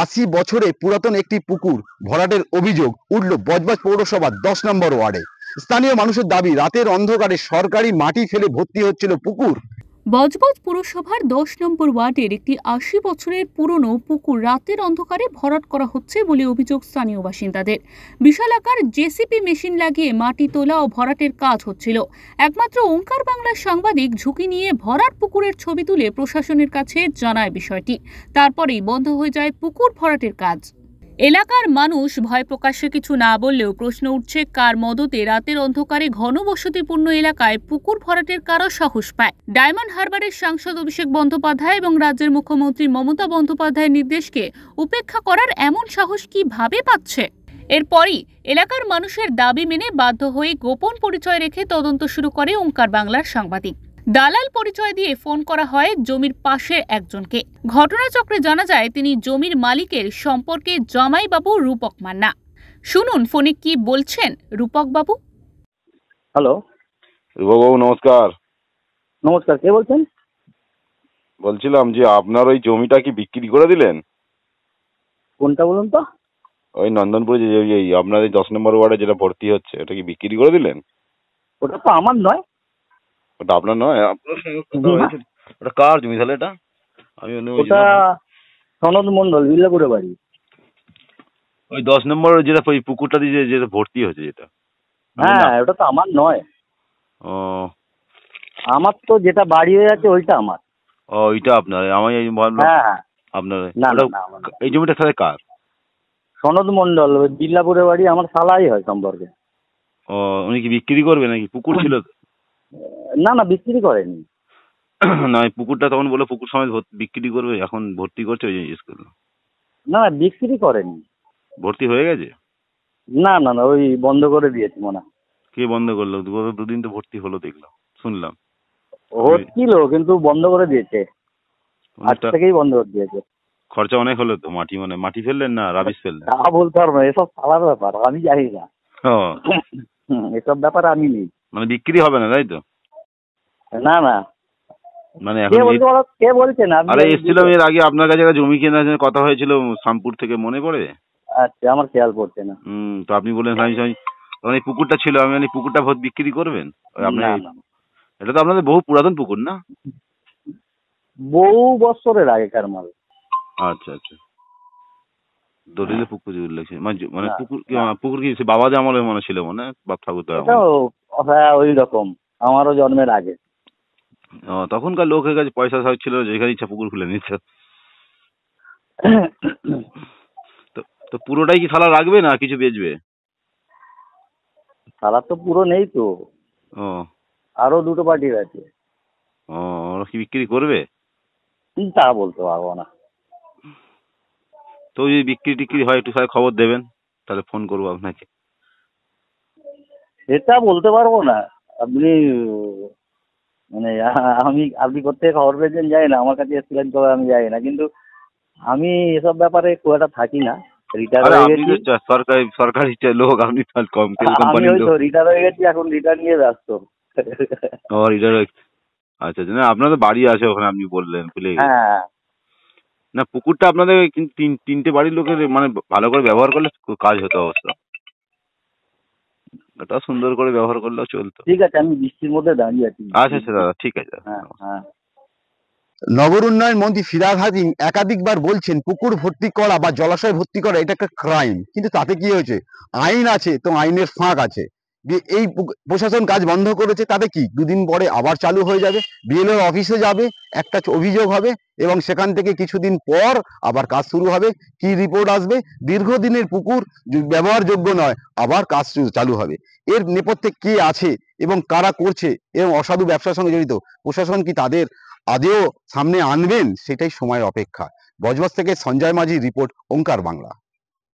80 বছরে পুরাতন একটি পুকুর ভরাটের অভিযোগ উঠল বজবজ পৌরসভার 10 নম্বর ওয়ার্ডে। স্থানীয় মানুষের দাবি, রাতের অন্ধকারে সরকারি মাটি ফেলে ভর্তি হচ্ছিল পুকুর। বজবজ পুরসভার 10 নম্বর ওয়ার্ডের একটি 80 বছরের পুরনো পুকুর রাতের অন্ধকারে ভরাট করা হচ্ছে বলে অভিযোগ স্থানীয় বাসিন্দাদের। বিশাল আকার জেসিপি মেশিন লাগিয়ে মাটি তোলা ও ভরাটের কাজ হচ্ছিল। একমাত্র ওঙ্কার বাংলার সাংবাদিক ঝুঁকি নিয়ে ভরাট পুকুরের ছবি তুলে প্রশাসনের কাছে জানায় বিষয়টি। তারপরেই বন্ধ হয়ে যায় পুকুর ভরাটের কাজ। এলাকার মানুষ ভয় প্রকাশ্যে কিছু না বললেও প্রশ্ন উঠছে, কার মদতে রাতের অন্ধকারে ঘনবসতিপূর্ণ এলাকায় পুকুর ভরাটের কারো সাহস পায়। ডায়মন্ড হারবারের সাংসদ অভিষেক বন্দ্যোপাধ্যায় এবং রাজ্যের মুখ্যমন্ত্রী মমতা বন্দ্যোপাধ্যায়ের নির্দেশকে উপেক্ষা করার এমন সাহস কিভাবে পাচ্ছে? এরপরই এলাকার মানুষের দাবি মেনে বাধ্য হয়ে গোপন পরিচয় রেখে তদন্ত শুরু করে ওঙ্কার বাংলার সাংবাদিক। দালাল পরিচয় দিয়ে ফোন করা হয় জমির পাশের একজনকে। ঘটনাচক্রে জানা যায় তিনি জমির মালিকের সম্পর্কে জামাইবাবু রূপক মান্না। শুনুন ফোনে কি বলছেন রূপক বাবু। হ্যালো, রূপক বাবু নমস্কার। নমস্কার, কে বলছেন? বলছিলাম যে আপনার ওই জমিটা কি বিক্রি করে দিলেন? কোনটা বলুন তো? ওই নন্দনপুরে যে এই আপনার এই 10 নম্বর ওয়ার্ডে যেটা ভর্তি হচ্ছে ওটা কি বিক্রি করে দিলেন? ওটা তো আমার নয়। ওটা আপনার নয়? আপনার সঙ্গে কথা হয়েছিল। ওটা কার জমি তাহলে এটা? আমি ওটা সনদ মন্ডল, বিল্লাপুরে বাড়ি। ওই 10 নম্বর যেটা ওই পুকুরটা দিয়ে যেটা ভর্তি হচ্ছে যেটা। হ্যাঁ, ওটা তো আমার নয়। ও, আমার তো যেটা বাড়ি হয়ে আছে ওইটা আমার। ও ওইটা আপনার? আমি ভাবলাম হ্যাঁ, আপনার। না না না, আমার না। এই জমিটা তাহলে কার? সনদ মন্ডল, বিল্লাপুরে বাড়ি, আমার শালাই হয় সম্পর্কে। ও, উনি কি বিক্রি করবে নাকি? পুকুর ছিল তো? না না, বিক্রি করেনি। না, এই পুকুরটা তখন বলে পুকুর সমেত বিক্রি করবে, এখন ভর্তি করছে ওই জিনিস করলো। না না, বিক্রি করেনি। ভর্তি হয়ে গেছে? না না না, ওই বন্ধ করে দিয়েছি মনে হয়। কে বন্ধ করলো? দুদিন তো ভর্তি হলো দেখলাম, শুনলাম। হচ্ছিল কিন্তু বন্ধ করে দিয়েছে। আজ অনেকটা থেকেই বন্ধ করে দিয়েছে। খরচা অনেক হলো তো। মাটি ফেললেন না রাবিশ ফেললেন? তা বলতে পারবো না, এসব সালার ব্যাপার, আমি জানি না। ও, এসব ব্যাপারে আমি নেই। মানে বিক্রি হবে না তাই তো? না না, মানে কে এখন বলছে বলো? কে বলছেন আপনি? আরে এসেছিলাম এর আগে আপনার কাছে একটা জমি কেনার জন্য কথা হয়েছিল শামপুর থেকে, মনে পড়ে? আচ্ছা, আমার খেয়াল পড়ছে না। তো আপনি বললেন তখন এই পুকুরটা ছিল, আমি মানে পুকুরটা বিক্রি করবেন? আপনি না না, এটা তো আপনাদের বহু পুরাতন পুকুর না? বহু বছরের আগেকার মাল। আচ্ছা আচ্ছা, দলিলে পুকুর উল্লেখ মানে না, পুকুর কি সে বাবাদের আমলে মনে ছিল, মনে বাপ ঠাকুরদার আমলে? এটাও হ্যাঁ ওই রকম, আমারও জন্মের আগে। ও, তখনকার লোকের কাছে পয়সা সব ছিল, যেখানে ইচ্ছা পুকুর খুলে নিচ্ছে। তো তো পুরোটাই কি শালা রাখবে না কিছু বেচবে? সালা তো পুরো নেই তো, ও, আরো দুটো পার্টির আছে। ও, ওরা কি বিক্রি করবে? তা বলতে পারবো না। তো যদি বিক্রি টিক্রি হয় একটু স্যার খবর দেবেন, তাহলে ফোন করবো আপনাকে। সেটা বলতে পারবো না। আপনি মানে আপনি কোথেকে খবর পেয়েছেন জানি না, আমার কাছে এসেছিলেন কবে আমি জানি না, কিন্তু আমি এসব ব্যাপারে খুব একটা থাকি না। রিটায়ার আরে হয়ে আপনি গেছি। তো সরকারি লোক, আপনি কম তেল আমি কোম্পানির ওই লোক। তো রিটায়ার হয়ে গেছি, এখন রিটায়ার নিয়ে ব্যস্ত। ও, আচ্ছা আচ্ছা, না আপনার তো বাড়ি আছে ওখানে, আপনি বললেন, ভুলে গেছি। হ্যাঁ, না, পুকুরটা আপনাদের কিন্তু তিনটে বাড়ির লোকের মানে ভালো করে ব্যবহার করলে কাজ হতো অবশ্য। ওটা সুন্দর করে ব্যবহার করলেও চলতো। ঠিক আছে, আমি বৃষ্টির মধ্যে দাঁড়িয়ে আছি। আচ্ছা আচ্ছা দাদা, ঠিক আছে। হ্যাঁ হ্যাঁ। নগর উন্নয়ন মন্ত্রী ফিরহাদ হাকিম একাধিকবার বলছেন, পুকুর ভর্তি করা বা জলাশয় ভর্তি করা এটা একটা ক্রাইম, কিন্তু তাতে কি হয়েছে? আইন আছে তো আইনের ফাঁক আছে। এই প্রশাসন কাজ বন্ধ করেছে, তাতে কি দুদিন পরে আবার চালু হয়ে যাবে, বিএলও অফিসে যাবে, একটা অভিযোগ হবে এবং সেখান থেকে কিছুদিন পর আবার কাজ শুরু হবে। কি রিপোর্ট আসবে? দীর্ঘদিনের পুকুর ব্যবহারযোগ্য নয়, আবার কাজ চালু হবে। এর নেপথ্যে কে আছে এবং কারা করছে এবং অসাধু ব্যবসার সঙ্গে জড়িত, প্রশাসন কি তাদের আদেও সামনে আনবেন? সেটাই সময়ের অপেক্ষা। বজবজ থেকে সঞ্জয় মাঝির রিপোর্ট, ওঙ্কার বাংলা।